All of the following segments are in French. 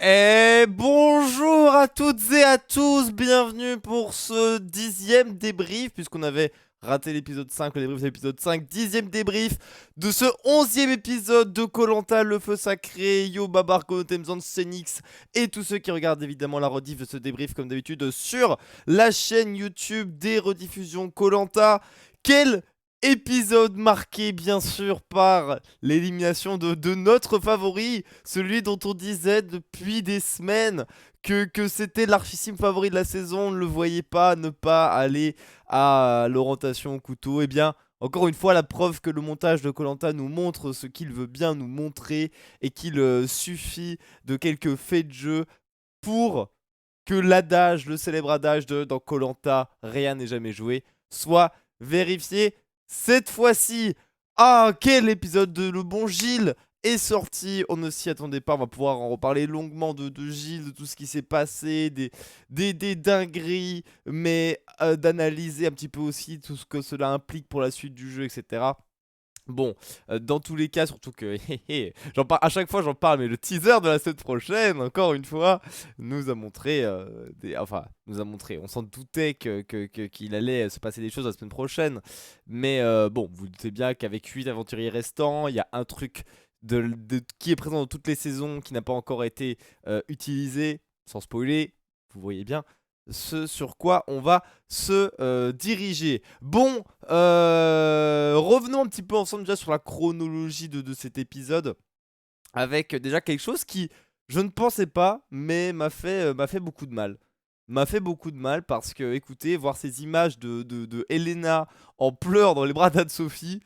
Et bonjour à toutes et à tous, bienvenue pour ce 10e débrief, puisqu'on avait raté l'épisode 5, le débrief de l'épisode 5, 10e débrief de ce 11e épisode de koh le feu sacré, Yo Babar, Temzan, Senix et tous ceux qui regardent évidemment la rediff de ce débrief comme d'habitude sur la chaîne YouTube des rediffusions koh. Quel épisode marqué bien sûr par l'élimination de notre favori, celui dont on disait depuis des semaines que c'était l'archissime favori de la saison, on ne le voyait pas ne pas aller à l'orientation au couteau. Et bien, encore une fois, la preuve que le montage de koh nous montre ce qu'il veut bien nous montrer et qu'il suffit de quelques faits de jeu pour que l'adage, le célèbre adage de dans koh rien n'est jamais joué, soit vérifié cette fois-ci. Ah, quel épisode de Le Bon Gilles est sorti, on ne s'y attendait pas, on va pouvoir en reparler longuement de Gilles, de tout ce qui s'est passé, des dingueries, mais d'analyser un petit peu aussi tout ce que cela implique pour la suite du jeu, etc. Bon, dans tous les cas, surtout que j'en parle à chaque fois, j'en parle, mais le teaser de la semaine prochaine, encore une fois, nous a montré, enfin, nous a montré, on s'en doutait qu'il allait se passer des choses la semaine prochaine, mais bon, vous doutez bien qu'avec 8 aventuriers restants, il y a un truc qui est présent dans toutes les saisons, qui n'a pas encore été utilisé, sans spoiler, vous voyez bien ce sur quoi on va se diriger. Bon, revenons un petit peu ensemble déjà sur la chronologie de cet épisode, avec déjà quelque chose qui, je ne pensais pas, mais m'a fait beaucoup de mal. M'a fait beaucoup de mal parce que, écoutez, voir ces images de Elena en pleurs dans les bras d'Anne-Sophie,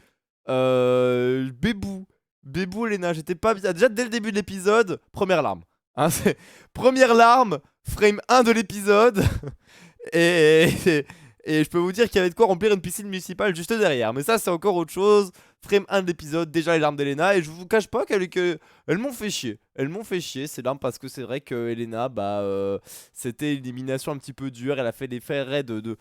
bébou, bébou Elena, j'étais pas bien. Déjà dès le début de l'épisode, première larme. Hein, première larme, frame 1 de l'épisode. Et, et, et je peux vous dire qu'il y avait de quoi remplir une piscine municipale juste derrière. Mais ça, c'est encore autre chose. Frame 1 de l'épisode, déjà les larmes d'Elena. Et je vous cache pas elles m'ont fait chier. Elles m'ont fait chier, ces larmes, parce que c'est vrai que Elena, bah, c'était une élimination un petit peu dure. Elle a fait des faits de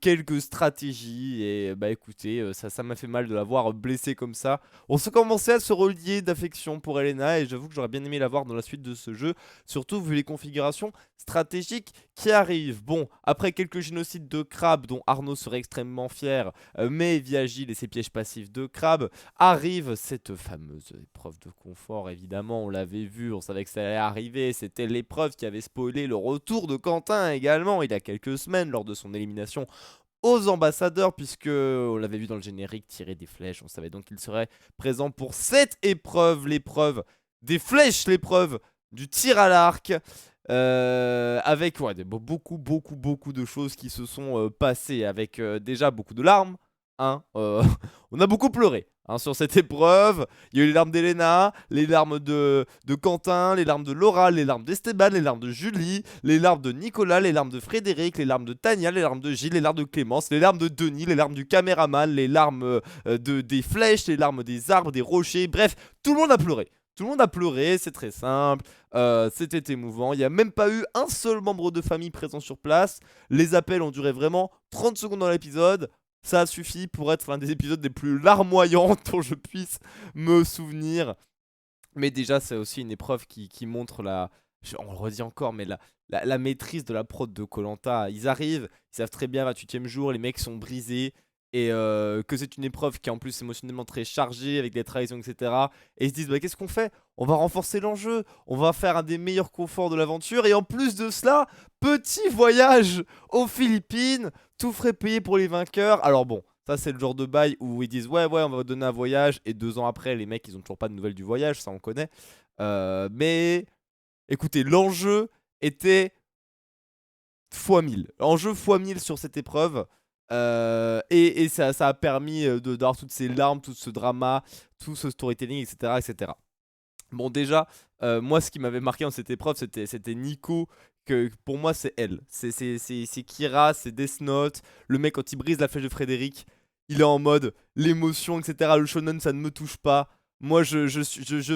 quelques stratégies. Et bah, écoutez, ça m'a fait mal de la voir blessée comme ça. On se commençait à se relier d'affection pour Elena. Et j'avoue que j'aurais bien aimé la voir dans la suite de ce jeu. Surtout vu les configurations stratégiques qui arrivent. Bon, après quelques génocides de crabes dont Arnaud serait extrêmement fier, mais via Gilles et ses pièges passifs de crabes, arrive cette fameuse épreuve de confort. Évidemment, on l'avait vu, on savait que ça allait arriver. C'était l'épreuve qui avait spoilé le retour de Quentin également il y a quelques semaines lors de son élimination aux ambassadeurs, puisque on l'avait vu dans le générique tirer des flèches. On savait donc qu'il serait présent pour cette épreuve, l'épreuve des flèches, l'épreuve du tir à l'arc. Avec ouais, beaucoup de choses qui se sont passées, avec déjà beaucoup de larmes, hein, on a beaucoup pleuré, hein, sur cette épreuve. Il y a eu les larmes d'Elena, les larmes de Quentin, les larmes de Laura, les larmes d'Esteban, les larmes de Julie, les larmes de Nicolas, les larmes de Frédéric, les larmes de Tania, les larmes de Gilles, les larmes de Clémence, les larmes de Denis, les larmes du caméraman, les larmes des flèches, les larmes des arbres, des rochers, bref, tout le monde a pleuré. Tout le monde a pleuré, c'est très simple. C'était émouvant. Il n'y a même pas eu un seul membre de famille présent sur place. Les appels ont duré vraiment 30 secondes dans l'épisode. Ça a suffi pour être l'un des épisodes les plus larmoyants dont je puisse me souvenir. Mais déjà, c'est aussi une épreuve qui montre on le redit encore, mais la maîtrise de la prod de koh. Ils arrivent, ils savent très bien, 28e jour, les mecs sont brisés. Et que c'est une épreuve qui est en plus émotionnellement très chargée, avec des trahisons, etc. Et ils se disent, bah, qu'est-ce qu'on fait? On va renforcer l'enjeu, on va faire un des meilleurs conforts de l'aventure. Et en plus de cela, petit voyage aux Philippines, tout frais payé pour les vainqueurs. Alors bon, ça c'est le genre de bail où ils disent, ouais, on va donner un voyage. Et 2 ans après, les mecs, ils ont toujours pas de nouvelles du voyage, ça on connaît. Mais écoutez, l'enjeu était x 1000. Enjeu x 1000 sur cette épreuve. Et ça a permis d'avoir toutes ces larmes, tout ce drama, tout ce storytelling, etc. etc. Bon, déjà, moi, ce qui m'avait marqué dans cette épreuve, c'était Nico. Que pour moi, c'est elle. C'est Kira, c'est Death Note. Le mec, quand il brise la flèche de Frédéric, il est en mode l'émotion, etc. Le shonen, ça ne me touche pas. Moi, je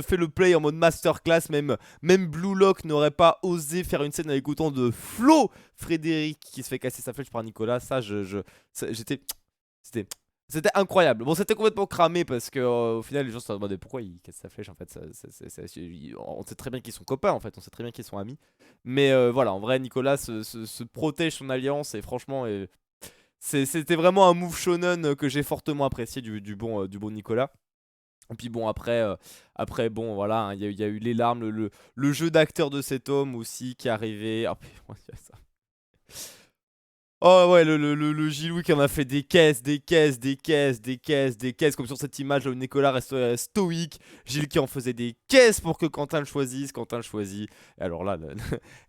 fais le play en mode masterclass. Même Blue Lock n'aurait pas osé faire une scène avec autant de flow. Frédéric qui se fait casser sa flèche par Nicolas. Ça, j'étais. C'était. C'était incroyable. Bon, c'était complètement cramé parce que au final, les gens se demandaient pourquoi il casse sa flèche. En fait, on sait très bien qu'ils sont copains. En fait, on sait très bien qu'ils sont amis. Mais voilà, en vrai, Nicolas se protège son alliance et franchement, c'était vraiment un move shonen que j'ai fortement apprécié du bon Nicolas. Et puis bon, après bon, voilà, hein, il y a eu les larmes, le jeu d'acteur de cet homme aussi qui est arrivé. Ah, puis, ouais, il y a ça. Oh ouais, le Gilou qui en a fait des caisses, des caisses, des caisses, des caisses, des caisses, comme sur cette image là où Nicolas reste stoïque, Gilles qui en faisait des caisses pour que Quentin le choisisse, Quentin le choisit. Et alors là,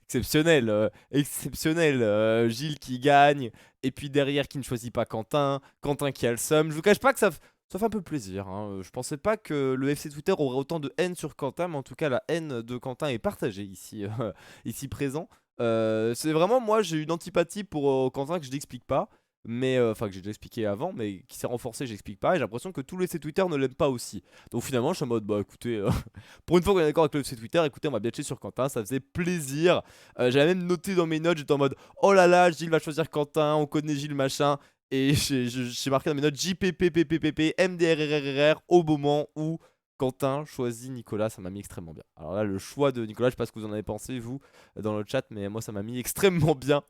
exceptionnel, exceptionnel, Gilles qui gagne, et puis derrière qui ne choisit pas Quentin, Quentin qui a le seum. Je vous cache pas que ça fait un peu plaisir, hein. Je pensais pas que le FC Twitter aurait autant de haine sur Quentin, mais en tout cas la haine de Quentin est partagée ici, ici présent. C'est vraiment, moi j'ai une antipathie pour Quentin que je n'explique pas, mais enfin que j'ai déjà expliqué avant, mais qui s'est renforcée, j'explique pas, et j'ai l'impression que tous les C Twitter ne l'aiment pas aussi. Donc finalement, je suis en mode, bah écoutez, pour une fois qu'on est d'accord avec le C Twitter, écoutez, on va bitcher sur Quentin, ça faisait plaisir. J'avais même noté dans mes notes, j'étais en mode, oh là là, Gilles va choisir Quentin, on connaît Gilles machin, et j'ai marqué dans mes notes JPPPPPP MDRRRR au moment où Quentin choisit Nicolas, ça m'a mis extrêmement bien. Alors là, le choix de Nicolas, je sais pas ce que vous en avez pensé, vous, dans le chat, mais moi, ça m'a mis extrêmement bien.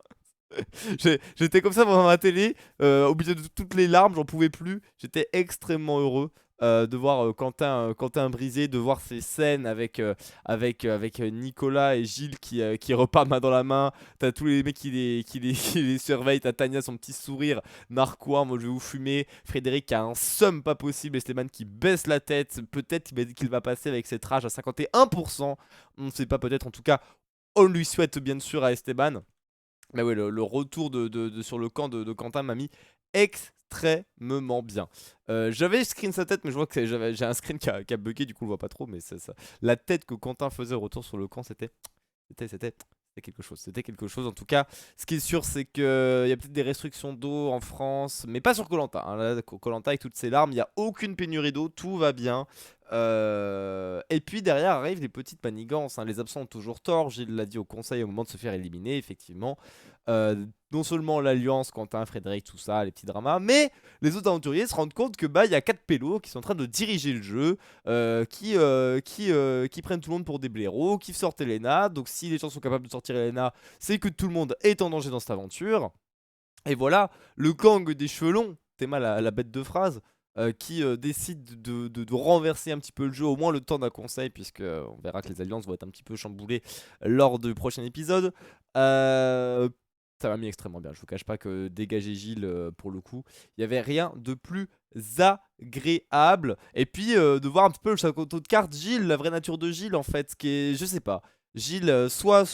J'étais comme ça devant ma télé, au milieu de toutes les larmes, j'en pouvais plus. J'étais extrêmement heureux de voir Quentin brisé, de voir ces scènes avec Nicolas et Gilles qui repartent main dans la main. T'as tous les mecs qui les surveillent. T'as Tania, son petit sourire narquois, moi je vais vous fumer. Frédéric qui a un seum pas possible. Esteban qui baisse la tête. Peut-être qu'il va passer avec cette rage à 51%. On ne sait pas, peut-être, en tout cas, on lui souhaite bien sûr à Esteban. Mais oui, le retour sur le camp de Quentin m'a mis extrêmement bien. J'avais screen sa tête, mais je vois que j'ai un screen qui a bugué, du coup on le voit pas trop. Mais la tête que Quentin faisait au retour sur le camp, c'était quelque chose. C'était quelque chose. En tout cas, ce qui est sûr, c'est qu'il y a peut-être des restrictions d'eau en France, mais pas sur koh koh avec toutes ses larmes, il n'y a aucune pénurie d'eau, tout va bien. Et puis derrière arrivent les petites manigances, hein. Les absents ont toujours tort. Gilles l'a dit au conseil au moment de se faire éliminer, effectivement. Non seulement l'alliance, Quentin, Frédéric, tout ça, les petits dramas, mais les autres aventuriers se rendent compte que bah il y a 4 pélos qui sont en train de diriger le jeu, qui prennent tout le monde pour des blaireaux, qui sortent Elena. Donc si les gens sont capables de sortir Elena, c'est que tout le monde est en danger dans cette aventure. Et voilà, le gang des cheveux longs, t'es mal à la bête de phrase, qui décide de renverser un petit peu le jeu, au moins le temps d'un conseil, puisque on verra que les alliances vont être un petit peu chamboulées lors du prochain épisode. Euh, Ça m'a mis extrêmement bien. Je vous cache pas que dégager Gilles, pour le coup, il y avait rien de plus agréable. Et puis de voir un petit peu le château de cartes, Gilles, la vraie nature de Gilles en fait, ce qui est, je sais pas. Gilles, soit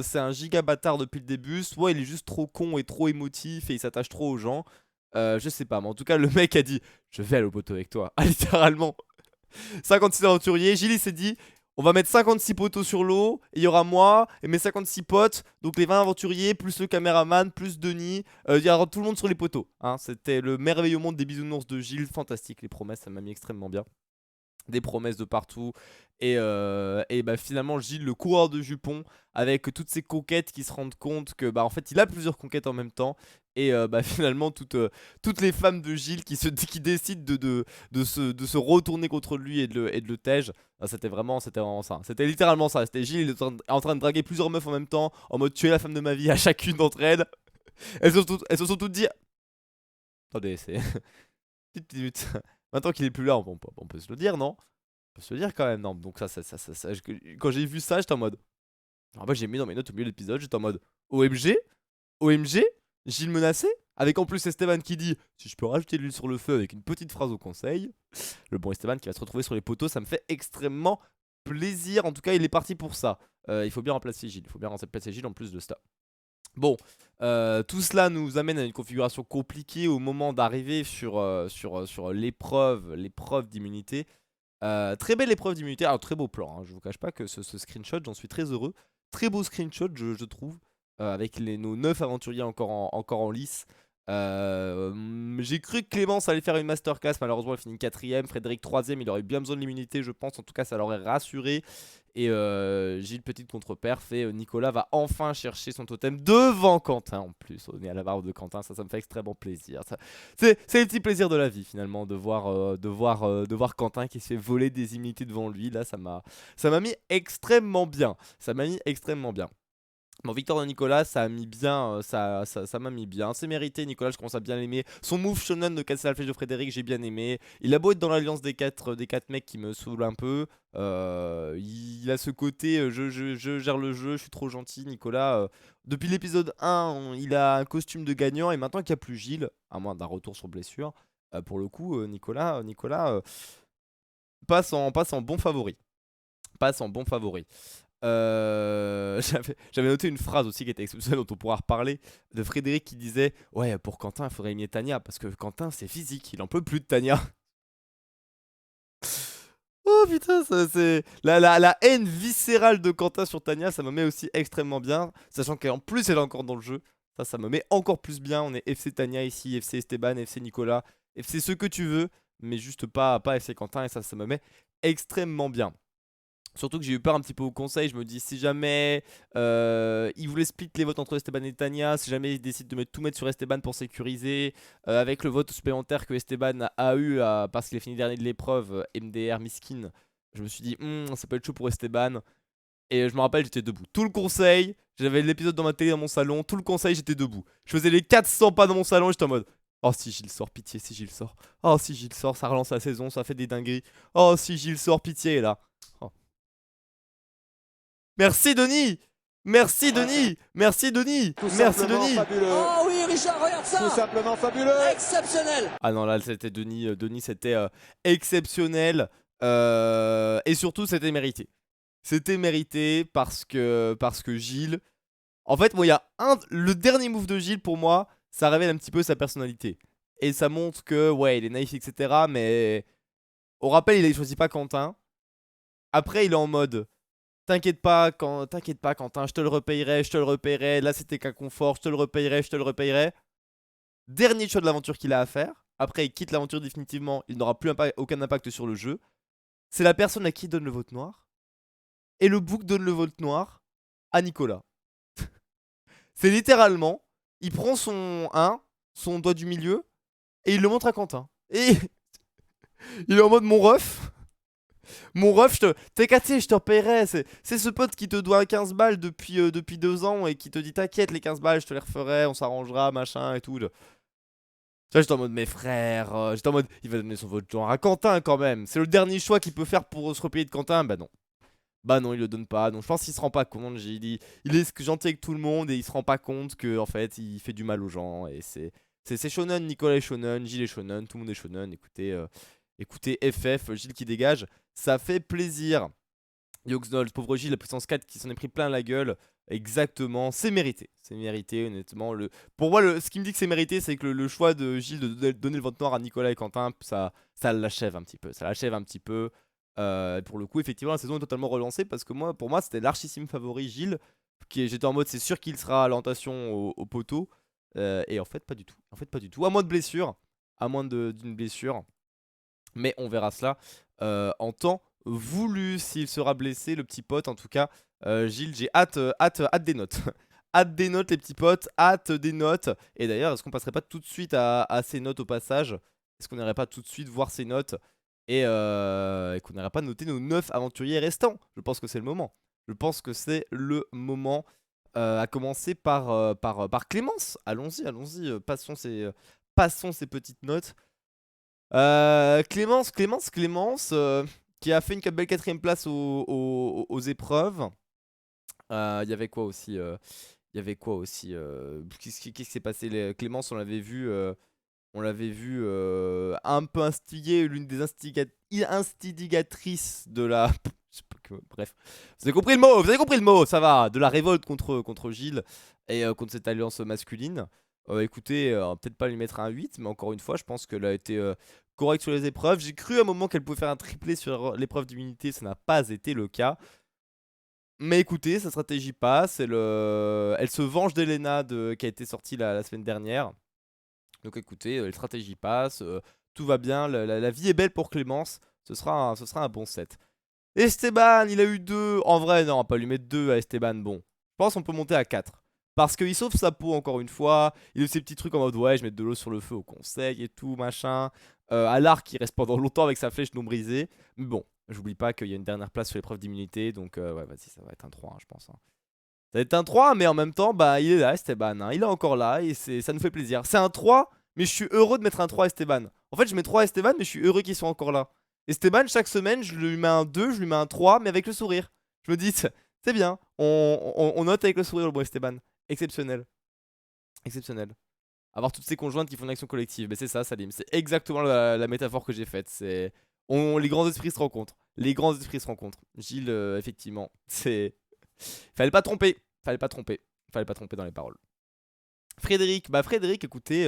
c'est un giga bâtard depuis le début, soit il est juste trop con et trop émotif et il s'attache trop aux gens. Je sais pas, mais en tout cas, le mec a dit je vais aller au poteau avec toi. Ah, littéralement. 56 aventuriers. Gilles il s'est dit on va mettre 56 poteaux sur l'eau, et il y aura moi et mes 56 potes, donc les 20 aventuriers, plus le caméraman, plus Denis, il y aura tout le monde sur les poteaux, hein. C'était le merveilleux monde des bisounours de Gilles, fantastique, les promesses, ça m'a mis extrêmement bien. Des promesses de partout, et bah finalement Gilles, le coureur de jupons, avec toutes ces conquêtes, qui se rendent compte que bah en fait il a plusieurs conquêtes en même temps, et bah finalement toutes les femmes de Gilles qui décident de se retourner contre lui et de le tège. Ah, c'était vraiment ça, c'était littéralement ça. C'était Gilles, il est en train de draguer plusieurs meufs en même temps, en mode tu es la femme de ma vie à chacune d'entre elles. Elles se sont toutes dit attendez, c'est petite minute. Maintenant qu'il est plus là, on peut se le dire, non? On peut se le dire quand même, non? Donc quand j'ai vu ça, j'étais en mode. Alors moi j'ai mis dans mes notes au milieu de l'épisode, j'étais en mode OMG, OMG, Gilles menacé, avec en plus Esteban qui dit si je peux rajouter de l'huile sur le feu, avec une petite phrase au conseil. Le bon Esteban qui va se retrouver sur les poteaux, ça me fait extrêmement plaisir. En tout cas, il est parti pour ça. Il faut bien remplacer Gilles, il faut bien remplacer Gilles en plus de ça. Bon, tout cela nous amène à une configuration compliquée au moment d'arriver sur l'épreuve d'immunité. Très belle épreuve d'immunité, alors très beau plan, hein. Je vous cache pas que ce screenshot, j'en suis très heureux. Très beau screenshot, je trouve, avec nos 9 aventuriers encore en lice. J'ai cru que Clémence allait faire une masterclass, malheureusement elle finit 4ème, Frédéric 3ème, il aurait bien besoin de l'immunité je pense, en tout cas ça l'aurait rassuré. Et Gilles petite contre-perf et Nicolas va enfin chercher son totem devant Quentin en plus. On est à la barre de Quentin, ça me fait extrêmement plaisir. C'est le petit plaisir de la vie finalement de voir Quentin qui se fait voler des immunités devant lui. Là ça m'a mis extrêmement bien. Ça m'a mis extrêmement bien. Bon, victoire de Nicolas, ça a mis bien, ça m'a mis bien. C'est mérité, Nicolas, je commence à bien l'aimer. Son move shonen de casser la flèche de Frédéric, j'ai bien aimé. Il a beau être dans l'alliance des quatre mecs qui me saoule un peu. Il a ce côté, je gère le jeu, je suis trop gentil, Nicolas. Depuis l'épisode 1, il a un costume de gagnant et maintenant qu'il n'y a plus Gilles, à moins d'un retour sur blessure, pour le coup, Nicolas passe en bon favori. Passe en bon favori. J'avais noté une phrase aussi qui était exceptionnelle dont on pourra reparler de Frédéric qui disait ouais pour Quentin il faudrait éliminer Tania parce que Quentin c'est physique, il en peut plus de Tania. Oh putain ça c'est la haine viscérale de Quentin sur Tania, ça me met aussi extrêmement bien, sachant qu'en plus elle est encore dans le jeu, ça me met encore plus bien. On est FC Tania ici, FC Esteban, FC Nicolas, FC ce que tu veux, mais juste pas FC Quentin, et ça me met extrêmement bien. Surtout que j'ai eu peur un petit peu au conseil, je me dis si jamais ils voulaient split les votes entre Esteban et Tania, si jamais ils décident de tout mettre sur Esteban pour sécuriser, avec le vote supplémentaire que Esteban a eu parce qu'il a fini dernier de l'épreuve, MDR Miskin, je me suis dit ça peut être chaud pour Esteban. Et je me rappelle j'étais debout. Tout le conseil, j'avais l'épisode dans ma télé dans mon salon, tout le conseil j'étais debout. Je faisais les 400 pas dans mon salon, j'étais en mode oh si Gilles sort, pitié, si Gilles sort. Oh si Gilles sort, ça relance la saison, ça fait des dingueries. Oh si Gilles sort, pitié là. Oh. Merci Denis. Merci Denis. Merci Denis. Merci Denis. Fabuleux. Oh oui, Richard, regarde ça. Tout simplement fabuleux. Exceptionnel. Ah non, là c'était Denis. Denis c'était exceptionnel. Et surtout c'était mérité. C'était mérité parce que Gilles. En fait, moi, il y a le dernier move de Gilles pour moi, ça révèle un petit peu sa personnalité. Et ça montre que, ouais, il est naïf, etc. Mais au rappel, il a choisi pas Quentin. Après, il est en mode t'inquiète pas, Quentin, je te le repayerai, je te le repayerai. Là, c'était qu'un confort, je te le repayerai, je te le repayerai. Dernier choix de l'aventure qu'il a à faire. Après, il quitte l'aventure définitivement. Il n'aura plus aucun impact sur le jeu. C'est la personne à qui il donne le vote noir. Et le book donne le vote noir à Nicolas. C'est littéralement, il prend son doigt du milieu, et il le montre à Quentin. Et il est en mode mon ref. Mon ref, t'es cassé, je te repayerai. C'est ce pote qui te doit 15 balles depuis 2 ans et qui te dit t'inquiète, les 15 balles, je te les referai, on s'arrangera, machin et tout. Tu vois, j'étais en mode mes frères. J'étais en mode il va donner son vote genre à Quentin quand même. C'est le dernier choix qu'il peut faire pour se repayer de Quentin. Bah non. Bah non, il le donne pas. Donc je pense qu'il se rend pas compte. Il est gentil avec tout le monde et il se rend pas compte que en fait il fait du mal aux gens. Et c'est shonen, Nicolas est shonen, Gilles est shonen, tout le monde est shonen. Écoutez FF, Gilles qui dégage, ça fait plaisir. Yoxnol, pauvre Gilles, la puissance 4 qui s'en est pris plein la gueule. Exactement, c'est mérité honnêtement. Pour moi, ce qui me dit que c'est mérité, c'est que le choix de Gilles de donner le vote noir à Nicolas et Quentin, ça l'achève un petit peu. Ça l'achève un petit peu. Pour le coup, effectivement, la saison est totalement relancée parce que pour moi, c'était l'archissime favori Gilles. J'étais en mode, c'est sûr qu'il sera à l'orientation au poteau. Et en fait, pas du tout. En fait, pas du tout. À moins de blessure. À moins d'une blessure. Mais on verra cela en temps voulu. S'il sera blessé, le petit pote. En tout cas, Gilles, j'ai hâte des notes. Hâte des notes, les petits potes. Hâte des notes. Et d'ailleurs, est-ce qu'on passerait pas tout de suite à ces notes au passage? Est-ce qu'on n'irait pas tout de suite voir ces notes et qu'on n'irait pas noter nos 9 aventuriers restants? Je pense que c'est le moment. Je pense que c'est le moment. À commencer par Clémence. Allons-y, passons ces petites notes. Clémence, qui a fait une belle 4ème place aux épreuves. Il y avait quoi aussi Qu'est-ce qui s'est passé? Clémence, on l'avait vu un peu instiguer, l'une des instigatrices de la... Je sais pas bref, vous avez compris le mot, ça va, de la révolte contre Gilles et contre cette alliance masculine. Écoutez, peut-être pas lui mettre un 8, mais encore une fois, je pense qu'elle a été correcte sur les épreuves. J'ai cru à un moment qu'elle pouvait faire un triplé sur l'épreuve d'immunité, ça n'a pas été le cas. Mais écoutez, sa stratégie passe, elle se venge d'Elena qui a été sortie la semaine dernière. Donc écoutez, les stratégies passent, tout va bien, la vie est belle pour Clémence. Ce sera un bon set. Esteban, il a eu 2. En vrai, non, on va pas lui mettre 2 à Esteban. Bon, je pense qu'on peut monter à 4. Parce qu'il sauve sa peau encore une fois. Il a ses petits trucs en mode ouais, je mets de l'eau sur le feu au conseil et tout, machin. À l'arc, il reste pendant longtemps avec sa flèche non brisée. Mais bon, j'oublie pas qu'il y a une dernière place sur l'épreuve d'immunité. Donc ouais, vas-y, ça va être un 3, hein, je pense, hein. Ça va être un 3, mais en même temps, bah il est là, Esteban, hein. Il est encore là et ça nous fait plaisir. C'est un 3, mais je suis heureux de mettre un 3 à Esteban. En fait, je mets 3 à Esteban, mais je suis heureux qu'il soit encore là. Esteban, chaque semaine, je lui mets un 2, je lui mets un 3, mais avec le sourire. Je me dis, c'est bien, on note avec le sourire le bon Esteban. Exceptionnel. Exceptionnel. Avoir toutes ces conjointes qui font une action collective. Mais c'est ça, Salim. C'est exactement la métaphore que j'ai faite. Les grands esprits se rencontrent. Les grands esprits se rencontrent. Gilles, effectivement, c'est. Fallait pas tromper. Fallait pas tromper. Fallait pas tromper dans les paroles. Frédéric. Bah, Frédéric, écoutez,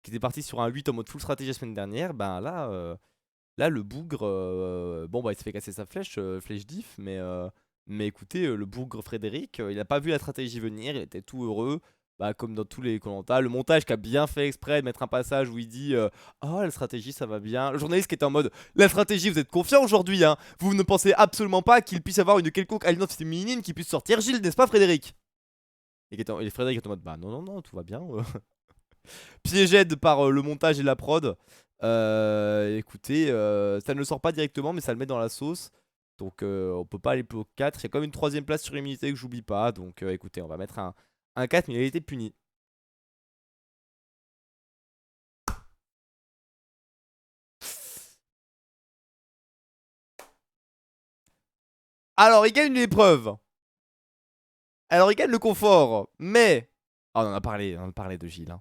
qui était parti sur un 8 en mode full stratégie la semaine dernière. Bah, là le bougre. Bon, bah, il s'est fait casser sa flèche, flèche diff. Mais écoutez, le bougre Frédéric, il a pas vu la stratégie venir. Il était tout heureux. Bah, comme dans tous les commentaires. Le montage qui a bien fait exprès de mettre un passage où il dit oh, la stratégie, ça va bien. Le journaliste qui était en mode la stratégie, vous êtes confiant aujourd'hui, hein. Vous ne pensez absolument pas qu'il puisse y avoir une quelconque alliance féminine qui puisse sortir Gilles, n'est-ce pas, Frédéric? Et Frédéric est en mode bah non, non, non, tout va bien. Piégé par le montage et la prod. Écoutez, ça ne le sort pas directement, mais ça le met dans la sauce. Donc on peut pas aller plus haut que 4. Il y a quand même une troisième place sur immunité que j'oublie pas. Donc écoutez, on va mettre un 4, mais il a été puni. Alors, il gagne une épreuve. Alors, il gagne le confort. Mais. Ah, on en a parlé de Gilles, hein.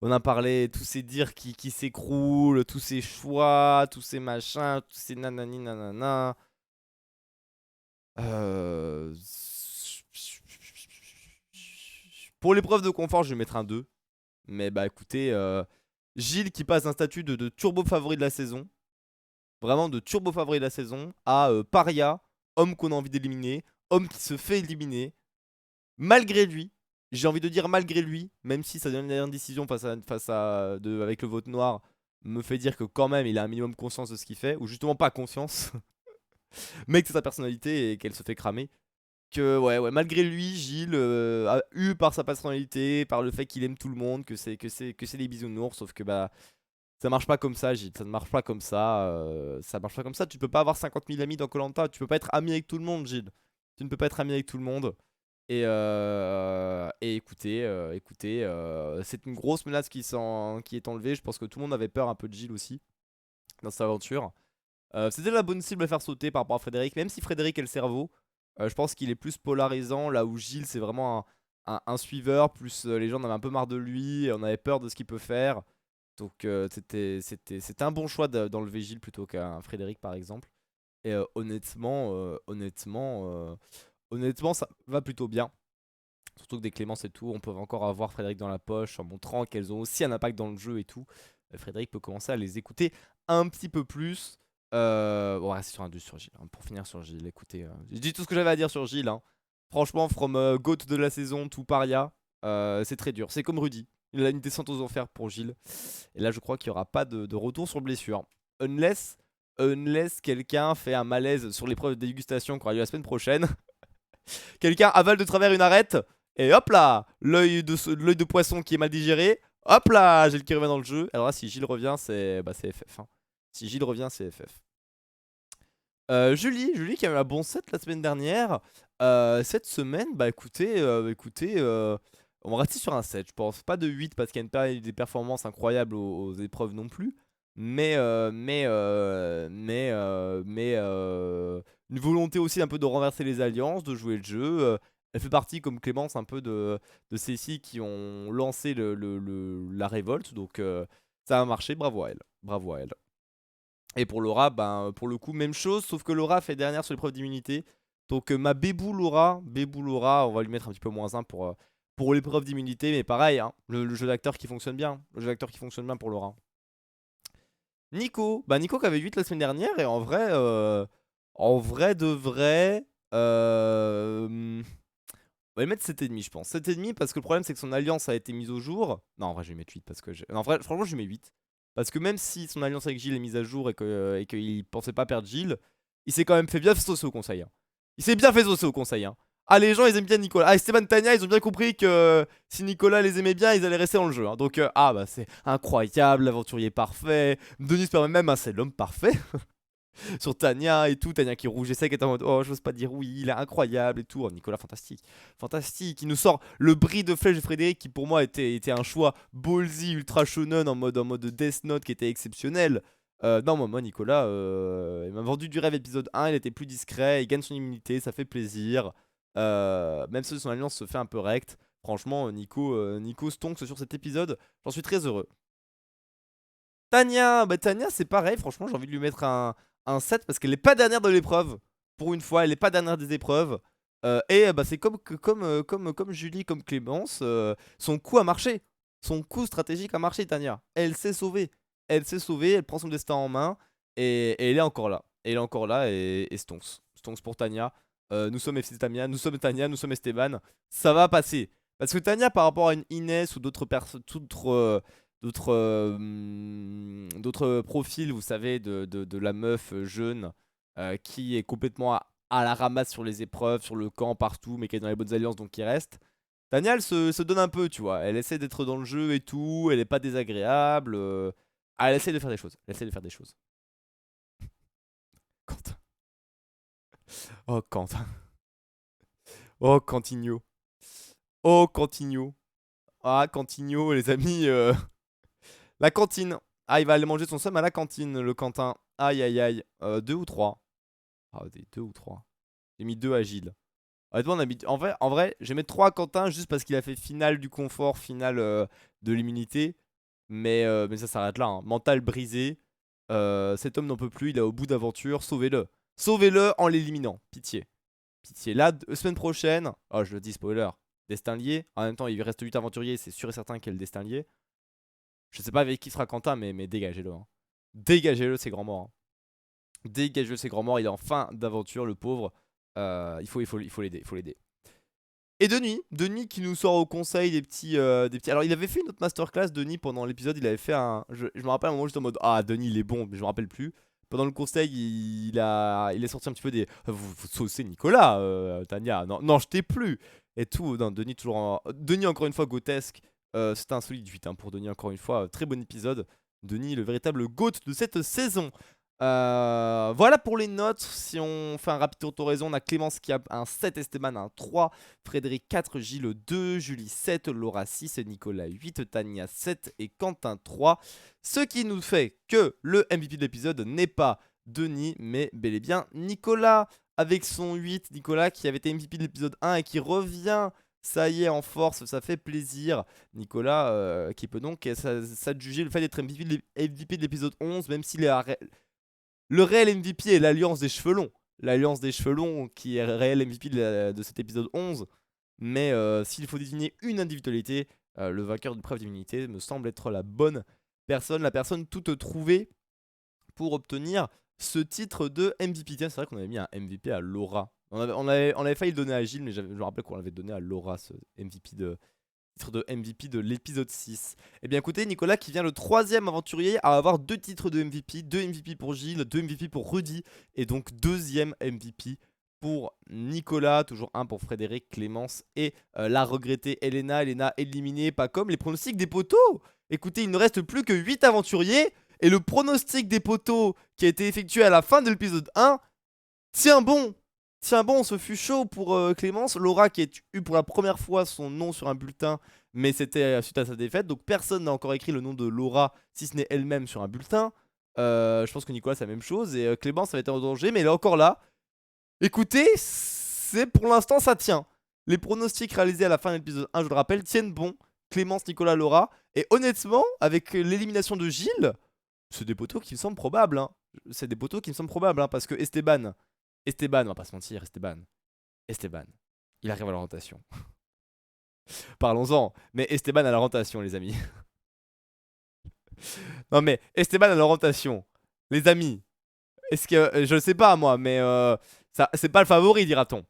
On a parlé, tous ces dires qui s'écroulent, tous ces choix, tous ces machins, tous ces nanani nanana. Euh... Pour l'épreuve de confort, je vais mettre un 2. Mais bah écoutez, Gilles qui passe d'un statut de turbo favori de la saison, vraiment de turbo favori de la saison, à paria, homme qu'on a envie d'éliminer, homme qui se fait éliminer, malgré lui. J'ai envie de dire malgré lui, même si sa dernière décision avec le vote noir me fait dire que quand même il a un minimum conscience de ce qu'il fait, ou justement pas conscience, mais que c'est sa personnalité et qu'elle se fait cramer. Que ouais, malgré lui, Gilles a eu par sa personnalité, par le fait qu'il aime tout le monde, que c'est des bisounours, sauf que bah ça marche pas comme ça, Gilles, ça ne marche pas comme ça, ça marche pas comme ça. Tu peux pas avoir 50 000 amis dans koh, tu peux pas être ami avec tout le monde, Gilles. Tu ne peux pas être ami avec tout le monde. Et écoutez, c'est une grosse menace qui est enlevée. Je pense que tout le monde avait peur un peu de Gilles aussi dans cette aventure. C'était la bonne cible à faire sauter par rapport à Frédéric, même si Frédéric est le cerveau. Je pense qu'il est plus polarisant, là où Gilles c'est vraiment un suiveur, plus les gens en avaient un peu marre de lui, on avait peur de ce qu'il peut faire. Donc c'était un bon choix d'enlever Gilles plutôt qu'un Frédéric par exemple. Et honnêtement ça va plutôt bien. Surtout que des Clémences et tout, on peut encore avoir Frédéric dans la poche en montrant qu'elles ont aussi un impact dans le jeu et tout. Frédéric peut commencer à les écouter un petit peu plus. On va rester sur un 2 sur Gilles, hein. Pour finir sur Gilles, écoutez, j'ai dit tout ce que j'avais à dire sur Gilles, hein. Franchement, from GOAT de la saison to Paria, c'est très dur. C'est comme Rudy. Il a une descente aux enfers pour Gilles. Et là, je crois qu'il n'y aura pas de retour sur blessure. Unless quelqu'un fait un malaise sur l'épreuve de dégustation qui aura lieu la semaine prochaine. Quelqu'un avale de travers une arête. Et hop là, l'œil de poisson qui est mal digéré. Hop là, Gilles qui revient dans le jeu. Alors là, si Gilles revient, c'est FF, hein. Si Gilles revient, c'est FF. Julie qui a eu un bon set la semaine dernière. Cette semaine, bah écoutez, on va rester sur un 7, je pense. Pas de 8 parce qu'il y a des performances incroyables aux épreuves non plus. Mais une volonté aussi un peu de renverser les alliances, de jouer le jeu. Elle fait partie, comme Clémence, un peu de ces filles qui ont lancé la révolte. Donc ça a marché, bravo à elle. Bravo à elle. Et pour Laura, ben, pour le coup, même chose, sauf que Laura fait dernière sur l'épreuve d'immunité. Donc ma Bébou Laura, on va lui mettre un petit peu moins 1 pour l'épreuve d'immunité. Mais pareil, hein, le jeu d'acteur qui fonctionne bien. Le jeu d'acteur qui fonctionne bien pour Laura. Nico, bah Nico qui avait 8 la semaine dernière. Et en vrai de vrai, On va le mettre 7,5 je pense. 7,5 parce que le problème c'est que son alliance a été mise au jour. Non, en vrai je vais mettre 8 parce que... Non, en vrai, franchement je lui mets 8. Parce que même si son alliance avec Gilles est mise à jour et qu'il pensait pas perdre Gilles, il s'est quand même fait bien saucer au conseil. Hein. Il s'est bien fait saucer au conseil. Hein. Ah, les gens ils aiment bien Nicolas. Ah, Esteban Tania, ils ont bien compris que si Nicolas les aimait bien, ils allaient rester dans le jeu. Hein. Donc, ah bah c'est incroyable, l'aventurier parfait. Denis permet même, hein, c'est l'homme parfait. Sur Tania et tout, Tania qui rougeait qui est en mode oh j'ose pas dire oui, il est incroyable et tout. Oh, Nicolas fantastique, fantastique. Il nous sort le bris de flèche de Frédéric qui pour moi était un choix ballsy ultra shonen en mode Death Note qui était exceptionnel. Non moi Nicolas il m'a vendu du rêve épisode 1, il était plus discret, il gagne son immunité, ça fait plaisir. Même si son alliance se fait un peu recte. Franchement Nico stonks sur cet épisode, j'en suis très heureux. Tania, bah Tania c'est pareil, franchement j'ai envie de lui mettre un 7 parce qu'elle est pas dernière de l'épreuve. Pour une fois, elle est pas dernière des épreuves. Et bah c'est comme Julie, comme Clémence, son coup a marché. Son coup stratégique a marché, Tania. Elle s'est sauvée. Elle s'est sauvée, elle prend son destin en main et elle est encore là. Elle est encore là et Stonks. Stonks pour Tania. Nous sommes FC Tania, nous sommes Tania, nous sommes Esteban. Ça va passer. Parce que Tania par rapport à une Inès ou d'autres personnes, d'autres profils, vous savez, de la meuf jeune qui est complètement à la ramasse sur les épreuves, sur le camp, partout, mais qui est dans les bonnes alliances, donc qui reste. Tania, elle se donne un peu, tu vois. Elle essaie d'être dans le jeu et tout, elle est pas désagréable. Elle essaie de faire des choses. Elle essaie de faire des choses. Quentin. Oh, Quentin. Oh, Cantigno. Oh, Cantigno. Ah, Cantigno, les amis. La cantine. Ah, il va aller manger son somme à la cantine, le Quentin. Aïe, aïe, aïe. 2 ou 3. Ah, des 2 ou 3. J'ai mis 2 à Gilles. Honnêtement, en vrai, je vais mettre 3 à Quentin juste parce qu'il a fait finale du confort, finale de l'immunité. Mais ça s'arrête là. Hein. Mental brisé. Cet homme n'en peut plus, il est au bout d'aventure. Sauvez-le. Sauvez-le en l'éliminant. Pitié. Pitié. Là, semaine prochaine. Oh, je le dis, spoiler. Destin lié. En même temps, il reste 8 aventuriers. C'est sûr et certain qu'il y a le destin lié. Je sais pas avec qui sera Quentin, mais dégagez-le. Hein. Dégagez-le, c'est grand mort. Hein. Dégagez-le, c'est grand mort. Il est en fin d'aventure, le pauvre. Il faut l'aider. Il faut l'aider. Et Denis qui nous sort au conseil des petits. Alors, il avait fait une autre masterclass, Denis, pendant l'épisode. Il avait fait un. Je me rappelle un moment juste en mode ah, Denis, il est bon, mais je me rappelle plus. Pendant le conseil, il est sorti un petit peu des. Vous saucez Nicolas, Tania. Non, non, je t'ai plus. Et tout. Non, Denis, toujours. Denis, encore une fois, grotesque. C'était un solide 8 hein, pour Denis, encore une fois. Très bon épisode. Denis, le véritable GOAT de cette saison. Voilà pour les notes. Si on fait un rapide tour d'horizon, on a Clémence qui a un 7, Esteban un 3, Frédéric 4, Gilles 2, Julie 7, Laura 6, Nicolas 8, Tania 7 et Quentin 3. Ce qui nous fait que le MVP de l'épisode n'est pas Denis, mais bel et bien Nicolas. Avec son 8, Nicolas qui avait été MVP de l'épisode 1 et qui revient. Ça y est, en force, ça fait plaisir. Nicolas qui peut donc s'adjuger le fait d'être MVP de l'épisode 11, même s'il est le réel MVP est l'Alliance des Cheveux Longs. L'Alliance des Cheveux Longs qui est réel MVP de cet épisode 11. Mais s'il faut désigner une individualité, le vainqueur de preuve d'immunité me semble être la bonne personne, la personne toute trouvée pour obtenir ce titre de MVP. Tiens, c'est vrai qu'on avait mis un MVP à Laura. On avait failli le donner à Gilles, mais je me rappelle qu'on l'avait donné à Laura, ce MVP titre de MVP de l'épisode 6. Eh bien écoutez, Nicolas qui vient le 3e aventurier à avoir 2 titres de MVP, 2 MVP pour Gilles, 2 MVP pour Rudy, et donc 2e MVP pour Nicolas, toujours 1 pour Frédéric, Clémence et la regrettée Elena. Elena éliminée, pas comme les pronostics des poteaux. Écoutez, il ne reste plus que 8 aventuriers, et le pronostic des poteaux qui a été effectué à la fin de l'épisode 1, tient bon. Tiens bon, ce fut chaud pour Clémence. Laura qui a eu pour la première fois son nom sur un bulletin, mais c'était suite à sa défaite. Donc personne n'a encore écrit le nom de Laura, si ce n'est elle-même sur un bulletin. Je pense que Nicolas c'est la même chose. Et Clémence avait été en danger, mais elle est encore là. Écoutez, c'est pour l'instant ça tient. Les pronostics réalisés à la fin de l'épisode 1, je le rappelle, tiennent bon. Clémence, Nicolas, Laura. Et honnêtement, avec l'élimination de Gilles, c'est des poteaux qui me semblent probables. Hein. C'est des poteaux qui me semblent probables, hein, parce que Esteban, on va pas se mentir, Esteban, il arrive à la rotation. Parlons-en, mais Esteban à la rotation, les amis. Non mais Esteban à la rotation, les amis. Est-ce que je sais pas moi, mais ça c'est pas le favori, dira-t-on.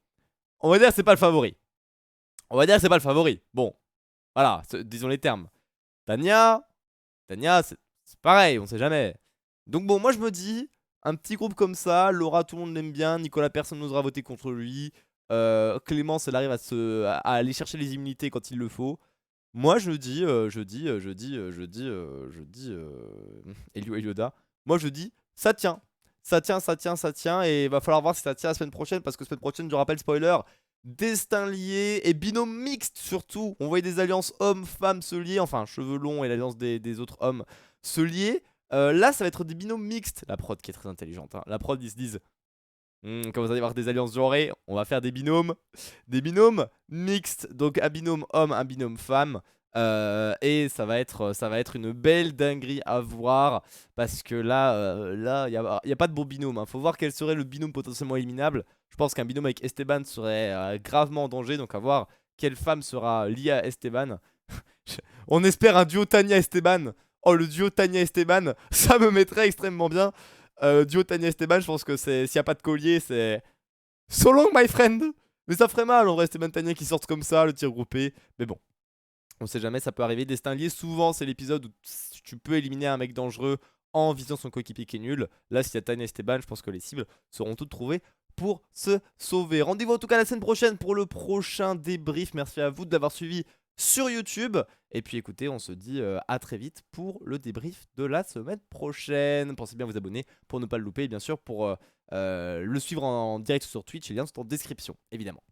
On va dire c'est pas le favori. On va dire que c'est pas le favori. Bon, voilà, disons les termes. Tania, c'est pareil, on sait jamais. Donc bon, moi je me dis, un petit groupe comme ça, Laura, tout le monde l'aime bien, Nicolas, personne n'osera voter contre lui. Clémence, elle arrive à aller chercher les immunités quand il le faut. Moi Elio et Yoda. Moi je dis, ça tient. Ça tient, et va falloir voir si ça tient la semaine prochaine, parce que semaine prochaine, je rappelle, spoiler, destin lié et binôme mixte surtout. On voyait des alliances hommes-femmes se lier, enfin cheveux longs et l'alliance des autres hommes se lier. Là, ça va être des binômes mixtes. La prod qui est très intelligente, hein. La prod, ils se disent, comme vous allez voir des alliances genrées, on va faire des binômes mixtes. Donc un binôme homme, un binôme femme. Et ça va être une belle dinguerie à voir. Parce que là, y a pas de beau binôme, hein. Faut voir quel serait le binôme potentiellement éliminable. Je pense qu'un binôme avec Esteban serait gravement en danger. Donc à voir quelle femme sera liée à Esteban. On espère un duo Tania-Esteban. Oh, le duo Tania-Esteban, ça me mettrait extrêmement bien. Duo Tania-Esteban, je pense que s'il n'y a pas de collier, c'est so long, my friend. Mais ça ferait mal en vrai, Esteban Tania qui sortent comme ça, le tir groupé. Mais bon, on sait jamais, ça peut arriver. Destin lié, souvent, c'est l'épisode où tu peux éliminer un mec dangereux en visant son coéquipier qui est nul. Là, s'il y a Tania Esteban, je pense que les cibles seront toutes trouvées pour se sauver. Rendez-vous en tout cas la semaine prochaine pour le prochain débrief. Merci à vous de l'avoir suivi sur YouTube. Et puis écoutez, on se dit à très vite pour le débrief de la semaine prochaine. Pensez bien à vous abonner pour ne pas le louper. Et bien sûr, pour le suivre en direct sur Twitch, les liens sont en description, évidemment.